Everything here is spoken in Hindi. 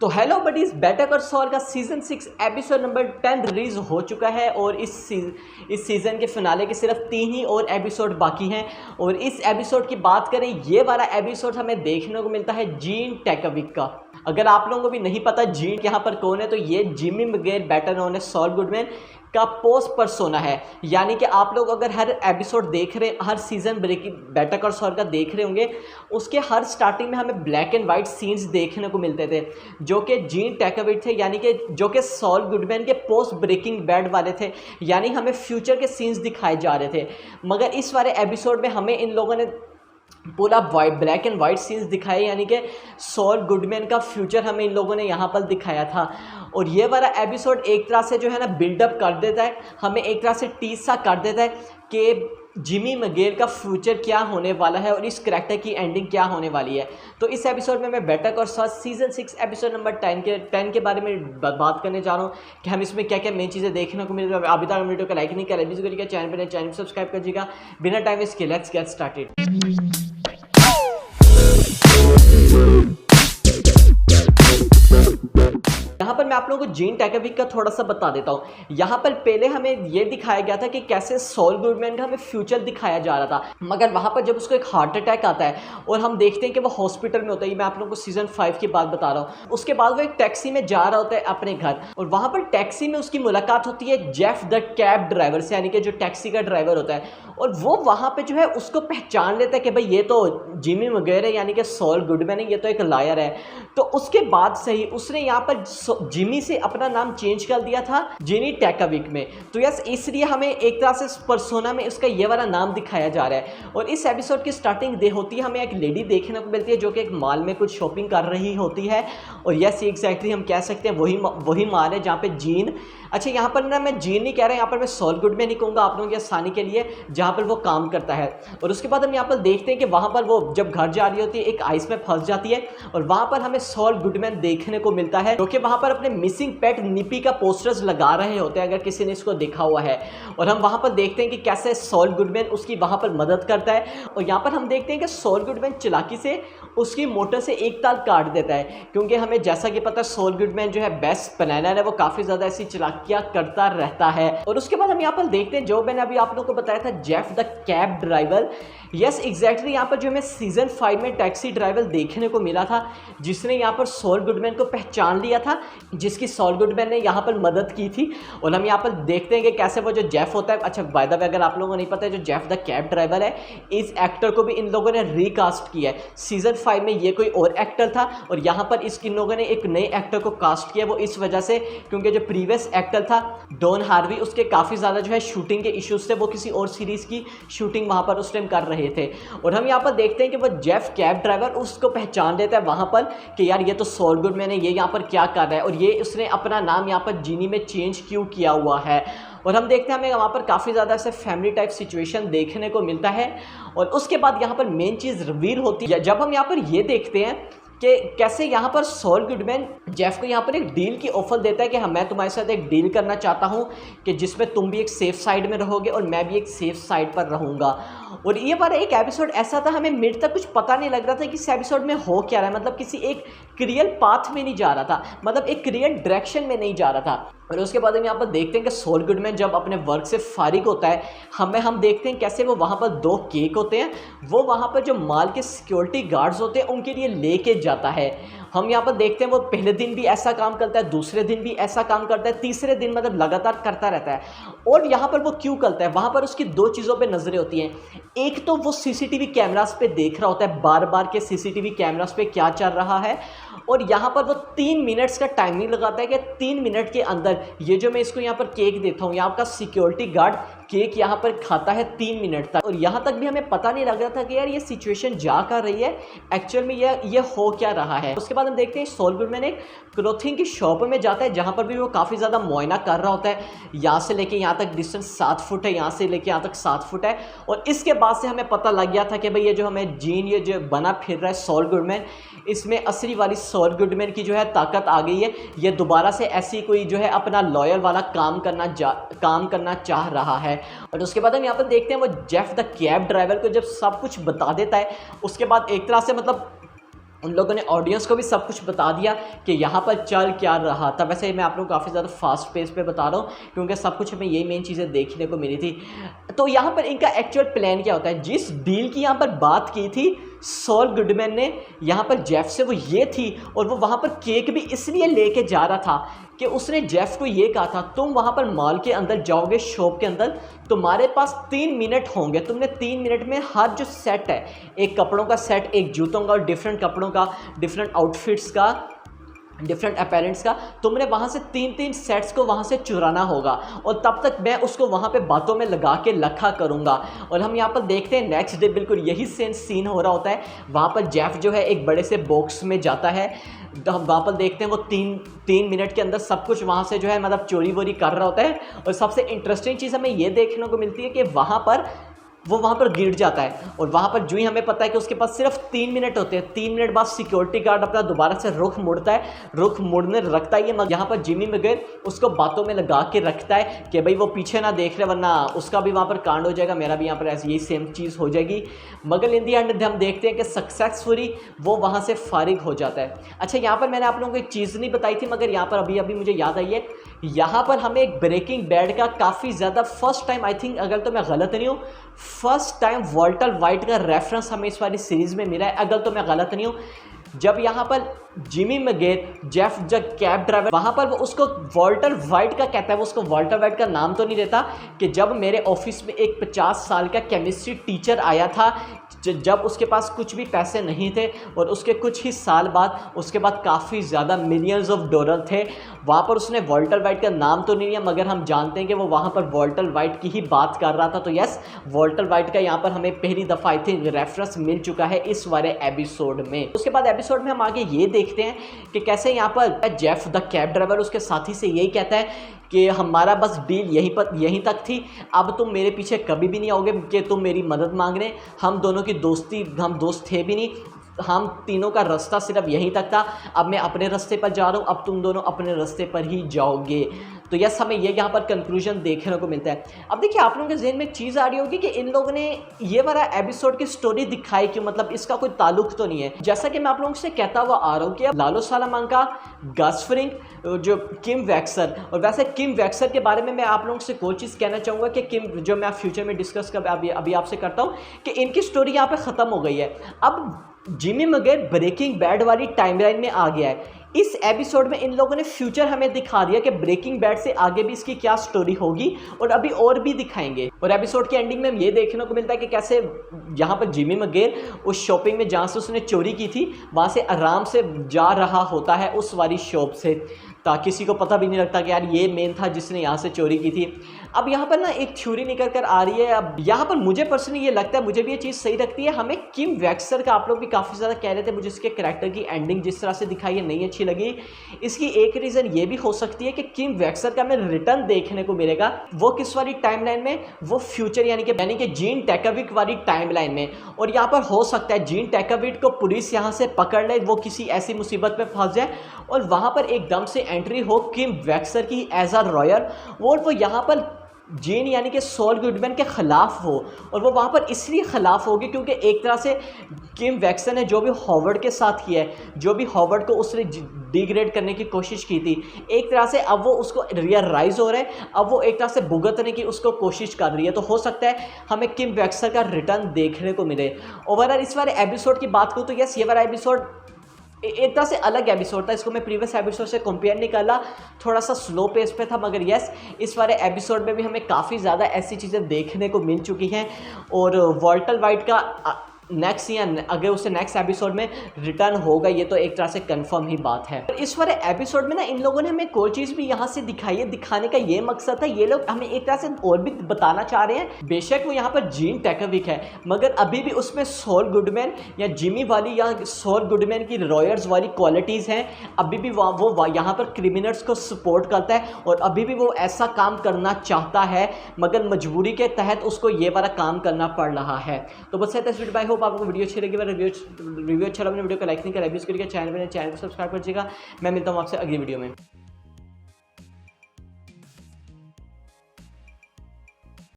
तो hello buddies, better call Saul का सीज़न 6 एपिसोड नंबर 10 रिलीज़ हो चुका है और इस सीज़न के फिनाले के सिर्फ 3 ही और एपिसोड बाकी हैं। और इस एपिसोड की बात करें, ये वाला एपिसोड हमें देखने को मिलता है जीन टैकोविक का। अगर आप लोगों को भी नहीं पता जीन यहाँ पर कौन है, तो ये जिमी मगेर बेटर नोन है सॉल गुडमैन का पोस्ट पर्सोना है। यानी कि आप लोग अगर हर एपिसोड देख रहे, हर सीज़न बेटर कॉल सॉल का देख रहे होंगे, उसके हर स्टार्टिंग में हमें ब्लैक एंड वाइट सीन्स देखने को मिलते थे जो कि जीन टैकोविक थे, यानी कि जो कि सॉल गुडमैन के पोस्ट ब्रेकिंग बैड वाले थे। यानी हमें फ्यूचर के सीन्स दिखाए जा रहे थे, मगर इस वाले एपिसोड में हमें इन लोगों ने पूरा ब्लैक एंड वाइट सीन्स दिखाए, यानी कि सॉल गुडमैन का फ्यूचर हमें इन लोगों ने यहाँ पर दिखाया था। और ये वाला एपिसोड एक तरह से जो है ना बिल्डअप कर देता है, हमें एक तरह से टीज सा कर देता है कि जिमी मगेर का फ्यूचर क्या होने वाला है और इस करैक्टर की एंडिंग क्या होने वाली है। तो इस एपिसोड में मैं better call Saul season 6 episode number 10 के बारे में बात करने जा रहा हूँ कि हम इसमें क्या क्या मेन चीज़ें देखने को मिल रही है। अभी तक वीडियो को लाइक नहीं करें, वीडियो करिएगा, चैनल सब्सक्राइब करिएगा। बिना टाइम वेस्ट किए लेट्स गेट स्टार्टेड। यहाँ पर मैं आप लोगों को जीन टैकोविक का थोड़ा सा बता देता हूँ। यहाँ पर पहले हमें ये दिखाया गया था कि कैसे सॉल गुडमैन का हमें फ्यूचर दिखाया जा रहा था, मगर वहाँ पर जब उसको एक हार्ट अटैक आता है और हम देखते हैं कि वो हॉस्पिटल में होता है। मैं आप लोगों को सीजन 5 की बात बता रहा हूँ। उसके बाद वो एक टैक्सी में जा रहा होता है अपने घर, और वहाँ पर टैक्सी में उसकी मुलाकात होती है जेफ द कैब ड्राइवर से, यानी कि जो टैक्सी का ड्राइवर होता है। और वो वहाँ पे जो है उसको पहचान लेता है कि भाई ये तो जिमी मगेर है, यानी कि सॉल गुडमैन है, ये तो एक लायर है। तो उसके बाद से ही उसने यहाँ पर जिमी से अपना नाम चेंज कर दिया था जीनी टैकोविक में। तो यस, इसलिए हमें एक तरह से पर्सोना में उसका ये वाला नाम दिखाया जा रहा है। और इस एपिसोड की स्टार्टिंग होती है, हमें एक लेडी देखने को मिलती है जो कि एक मॉल में कुछ शॉपिंग कर रही होती है। और यस, एग्जैक्टली हम कह सकते हैं वही मॉल है जहाँ पे जीन, अच्छा यहाँ पर ना मैं जीन नहीं कह रहा, यहाँ पर मैं सॉल गुडमैन नहीं कहूँगा आप लोगों की आसानी के लिए, जहाँ पर वो काम करता है। और उसके बाद हम यहाँ पर देखते हैं कि वहाँ पर वो जब घर जा रही होती है एक आइस में फंस जाती है, और वहाँ पर हमें सॉल गुडमैन देखने को मिलता है जो कि वहाँ पर अपने मिसिंग पेट निपी का पोस्टर्स लगा रहे होते हैं, अगर किसी ने इसको देखा हुआ है। और हम वहाँ पर देखते हैं कि कैसे सॉल गुडमैन उसकी वहाँ पर मदद करता है। और यहाँ पर हम देखते हैं कि सॉल गुडमैन चालाकी से उसकी मोटर से एक तार काट देता है, क्योंकि हमें जैसा कि पता है सॉल गुडमैन जो है बेस्ट प्लानर है, वो काफ़ी ज़्यादा ऐसी चालाकियाँ करता रहता है। और उसके बाद हम यहाँ पर देखते हैं जो मैंने अभी आप लोगों को बताया था Jeff the cab driver. Yes exactly, यहाँ पर जो हमें सीजन 5 में टैक्सी ड्राइवर देखने को मिला था, जिसने यहाँ पर सॉल गुडमैन को पहचान लिया था, जिसकी सॉल गुडमैन ने यहाँ पर मदद की थी। और हम यहाँ पर देखते हैं कि कैसे वो जो जेफ होता है, अच्छा बाय द वे अगर आप लोगों को नहीं पता है, जो जेफ द कैब ड्राइवर है, इस एक्टर को भी इन लोगों ने रिकास्ट किया है। सीजन 5 में ये कोई और एक्टर था और यहाँ पर इन लोगों ने एक नए एक्टर को कास्ट किया। वो इस वजह से क्योंकि जो प्रीवियस एक्टर था डॉन हार्वी, उसके काफ़ी ज़्यादा जो है शूटिंग के इश्यूज थे, वो किसी और सीरीज़ की शूटिंग वहाँ पर उस टाइम कर रहे थे। और हम यहाँ पर देखते हैं कि वो जेफ कैब ड्राइवर उसको पहचान लेता है वहाँ पर कि यार ये तो सॉल गुडमैन है, ये यहाँ पर क्या कर रहा है, और ये उसने अपना नाम यहाँ पर जीनी में चेंज क्यों किया हुआ है। और हम देखते हैं हमें वहाँ पर काफ़ी ज़्यादा ऐसे फैमिली टाइप सिचुएशन देखने को मिलता है। और उसके बाद यहाँ पर मेन चीज़ रिवील होती है जब हम यहाँ पर ये देखते हैं कि कैसे यहाँ पर सॉल गुडमैन जेफ को यहाँ पर एक डील की ऑफर देता है कि हाँ मैं तुम्हारे साथ एक डील करना चाहता हूँ कि जिसमें तुम भी एक सेफ साइड में रहोगे और मैं भी एक सेफ साइड पर रहूँगा। और ये वाला एक एपिसोड ऐसा था, हमें मिड तक कुछ पता नहीं लग रहा था कि इस एपिसोड में हो क्या रहा है, मतलब किसी एक क्लियर पाथ में नहीं जा रहा था, मतलब एक क्लियर डायरेक्शन में नहीं जा रहा था। और उसके बाद हम यहाँ पर देखते हैं कि सॉल गुडमैन जब अपने वर्क से फारिग होता है, हम देखते हैं कैसे वो वहाँ पर 2 केक होते हैं, वो वहाँ पर जो मॉल के सिक्योरिटी गार्ड्स होते हैं उनके लिए लेके जाता है। हम यहाँ पर देखते हैं वो पहले दिन भी ऐसा काम करता है, दूसरे दिन भी ऐसा काम करता है, तीसरे दिन मतलब लगातार करता रहता है। और यहाँ पर वो क्यों करता है, वहाँ पर उसकी 2 चीज़ों पे नज़रें होती हैं। एक तो वो सीसीटीवी कैमरास पे देख रहा होता है बार बार के सीसीटीवी कैमरास पे क्या चल रहा है, और यहाँ पर वो 3 मिनट्स का टाइमिंग लगाता है कि 3 मिनट के अंदर ये जो मैं इसको यहाँ पर केक देता हूँ, यहाँ का सिक्योरिटी गार्ड केक यहाँ पर खाता है 3 मिनट तक। और यहाँ तक भी हमें पता नहीं लग रहा था कि यार ये सिचुएशन जा कर रही है, एक्चुअल में ये हो क्या रहा है। उसके बाद हम देखते हैं सॉल गुडमैन एक क्लोथिंग की शॉप में जाता है, जहाँ पर भी वो काफ़ी ज़्यादा मुआयना कर रहा होता है। यहाँ से लेके यहाँ तक डिस्टेंस 7 फुट है, यहाँ से लेके यहाँ तक 7 फुट है। और इसके बाद से हमें पता लग गया था कि भाई ये जो हमें जीन ये जो बना फिर रहा है सॉल गुडमैन, इसमें असली वाली सॉल गुडमैन की जो है ताकत आ गई है। ये दोबारा से ऐसी कोई जो है अपना लॉयर वाला काम करना चाह रहा है। और उसके बाद हम यहाँ पर देखते हैं वो जेफ द कैब ड्राइवर को जब सब कुछ बता देता है, उसके बाद एक तरह से मतलब उन लोगों ने ऑडियंस को भी सब कुछ बता दिया कि यहाँ पर चल क्या रहा था। वैसे मैं आप लोगों को काफ़ी ज़्यादा फास्ट पेस पे बता रहा हूँ क्योंकि सब कुछ हमें यही मेन चीज़ें देखने को मिली थी। तो यहाँ पर इनका एक्चुअल प्लान क्या होता है, जिस डील की यहाँ पर बात की थी सॉल गुडमैन ने यहाँ पर जेफ से, वो ये थी, और वो वहाँ पर केक भी इसलिए लेके जा रहा था कि उसने जेफ को ये कहा था तुम वहाँ पर मॉल के अंदर जाओगे, शॉप के अंदर, तुम्हारे पास 3 मिनट होंगे, तुमने 3 मिनट में हर जो सेट है, एक कपड़ों का सेट, एक जूतों का और डिफरेंट कपड़ों का, डिफरेंट आउटफिट्स का, डिफरेंट अपेरेंट्स का, तुमने वहाँ से 3-3 सेट्स को वहाँ से चुराना होगा और तब तक मैं उसको वहाँ पे बातों में लगा के रखा करूँगा। और हम यहाँ पर देखते हैं नेक्स्ट डे बिल्कुल यही सेम सीन हो रहा होता है। वहाँ पर जेफ जो है एक बड़े से बॉक्स में जाता है, हम वहाँ पर देखते हैं वो तीन मिनट के अंदर सब कुछ वहाँ से जो है मतलब चोरी वोरी कर रहा होता है। और सबसे इंटरेस्टिंग चीज़ हमें ये देखने को मिलती है कि वहाँ पर वो वहाँ पर गिर जाता है और वहाँ पर जो ही हमें पता है कि उसके पास सिर्फ 3 मिनट होते हैं। 3 मिनट बाद सिक्योरिटी गार्ड अपना दोबारा से रुख मुड़ता है, रुख मुड़ने रखता है। ये यहाँ पर जिमी मगर उसको बातों में लगा के रखता है कि भाई वो पीछे ना देख रहे वरना उसका भी वहाँ पर कांड हो जाएगा, मेरा भी यहाँ पर ऐसी यही सेम चीज़ हो जाएगी। मगर इन दी एंड हम देखते हैं कि सक्सेसफुली वो वहाँ से फारिग हो जाता है। अच्छा, यहाँ पर मैंने आप लोगों को एक चीज़ नहीं बताई थी मगर यहाँ पर अभी मुझे याद आई है। यहाँ पर हमें एक ब्रेकिंग बैड का काफ़ी ज़्यादा फर्स्ट टाइम, आई थिंक अगर तो मैं गलत नहीं हूँ, फर्स्ट टाइम वॉल्टर वाइट का रेफरेंस हमें इस वाली सीरीज़ में मिला है, अगर तो मैं गलत नहीं हूँ। जब यहाँ पर जिमी मगेर जेफ जब कैब ड्राइवर वहाँ पर वो उसको वॉल्टर वाइट का कहता है, वो उसको वॉल्टर वाइट का नाम तो नहीं देता, कि जब मेरे ऑफिस में एक 50 साल का केमिस्ट्री टीचर आया था, जब उसके पास कुछ भी पैसे नहीं थे और उसके कुछ ही साल बाद उसके बाद काफ़ी ज़्यादा मिलियंस ऑफ डॉलर थे, वहाँ पर उसने वॉल्टर वाइट का नाम तो नहीं लिया मगर हम जानते हैं कि वो वहाँ पर वॉल्टर वाइट की ही बात कर रहा था। तो यस, वॉल्टर वाइट का यहाँ पर हमें पहली दफ़ा आई थिंक रेफरेंस मिल चुका है इस वाले एपिसोड में। उसके बाद एपिसोड में हम आगे ये देखते हैं कि कैसे यहाँ पर जेफ द कैब ड्राइवर उसके साथी से यही कहता है कि हमारा बस डील यहीं तक थी, अब तुम मेरे पीछे कभी भी नहीं आओगे कि तुम मेरी मदद मांगने, हम दोनों की दोस्ती, हम दोस्त थे भी नहीं, हम तीनों का रास्ता सिर्फ यहीं तक था, अब मैं अपने रास्ते पर जा रहा हूँ, अब तुम दोनों अपने रास्ते पर ही जाओगे। तो यस, हमें ये यहाँ पर कंक्लूजन देखने को मिलता है। अब देखिए, आप लोगों के जहन में एक चीज़ आ रही होगी कि इन लोगों ने ये वाला एपिसोड की स्टोरी दिखाई क्यों, मतलब इसका कोई ताल्लुक तो नहीं है। जैसा कि मैं आप लोगों से कहता हुआ आ रहा हूँ कि लालो सालामांका, गस फ्रिंग, जो किम वैक्सर, और वैसे किम वैक्सर के बारे में मैं आप लोगों से कोई चीज़ कहना चाहूँगा कि किम, जो मैं फ्यूचर में डिस्कस कर अभी आपसे करता हूँ, कि इनकी स्टोरी यहाँ पर ख़त्म हो गई है। अब जिमी मगेर ब्रेकिंग बैड वाली टाइमलाइन में आ गया है। इस एपिसोड में इन लोगों ने फ्यूचर हमें दिखा दिया कि ब्रेकिंग बैड से आगे भी इसकी क्या स्टोरी होगी और अभी और भी दिखाएंगे। और एपिसोड के एंडिंग में ये देखने को मिलता है कि कैसे यहाँ पर जिमी मगेर उस शॉपिंग में जहाँ से उसने चोरी की थी वहाँ से आराम से जा रहा होता है उस वाली शॉप से, ताकि किसी को पता भी नहीं लगता कि यार ये मेन था जिसने यहाँ से चोरी की थी। अब यहाँ पर ना एक थ्योरी निकल कर आ रही है। अब यहाँ पर मुझे पर्सनली ये लगता है, मुझे भी ये चीज़ सही लगती है, हमें किम वैक्सर का, आप लोग भी काफ़ी ज़्यादा कह रहे थे मुझे इसके कैरेक्टर की एंडिंग जिस तरह से दिखाई है नहीं अच्छी लगी। इसकी एक रीज़न ये भी हो सकती है कि किम वैक्सर का हमें रिटर्न देखने को मिलेगा। वो किस वाली टाइमलाइन में, वो फ्यूचर यानी कि जीन टैकोविक वाली टाइमलाइन में। और यहाँ पर हो सकता है जीन टैकोविक को पुलिस यहाँ से पकड़ ले, वो किसी ऐसी मुसीबत में फंस जाए और वहाँ पर एकदम से एंट्री हो किम वैक्सर की एज अ रॉयर, और वो यहाँ पर जीन यानी कि सॉल गुडमैन के ख़िलाफ़ हो। और वो वहाँ पर इसलिए ख़िलाफ़ होगी क्योंकि एक तरह से किम वैक्सर ने जो भी हॉवर्ड के साथ किया है, जो भी हॉवर्ड को उसने डिग्रेड करने की कोशिश की थी, एक तरह से अब वो उसको रियलाइज़ हो रहा है, अब वो एक तरह से भुगतने की उसको कोशिश कर रही है। तो हो सकता है हमें किम वैक्सर का रिटर्न देखने को मिले। ओवरऑल इस वाले एपिसोड की बात करूँ तो यस, ये वाला एपिसोड एक तरह से अलग एपिसोड था, इसको मैं प्रीवियस एपिसोड से कंपेयर नहीं कर रहा, थोड़ा सा स्लो पेस पे था, मगर यस इस वाले एपिसोड में भी हमें काफ़ी ज़्यादा ऐसी चीज़ें देखने को मिल चुकी हैं। और वॉल्टर वाइट का नेक्स्ट या अगर उसे नेक्स्ट एपिसोड में रिटर्न होगा ये तो एक तरह से कंफर्म ही बात है। इस वाले एपिसोड में ना इन लोगों ने हमें कोई चीज़ भी यहाँ से दिखाई है, दिखाने का ये मकसद था, ये लोग हमें एक तरह से और भी बताना चाह रहे हैं। बेशक वो यहाँ पर जीन टैकोविक है मगर अभी भी उसमें सॉल गुडमैन या जिमी वाली या सॉल गुडमैन की रॉयर्स वाली क्वालिटीज़ हैं। अभी भी वो यहाँ पर क्रिमिनल्स को सपोर्ट करता है और अभी भी वो ऐसा काम करना चाहता है मगर मजबूरी के तहत उसको ये वाला काम करना पड़ रहा है। तो बस इस वीडियो बाय, होप आपको वीडियो अच्छी लगी। रिव्यू अच्छा लगा, वीडियो को लाइक नहीं करा, चैनल को सब्सक्राइब कर दीजिएगा। मैं मिलता हूँ आपसे अगली वीडियो में।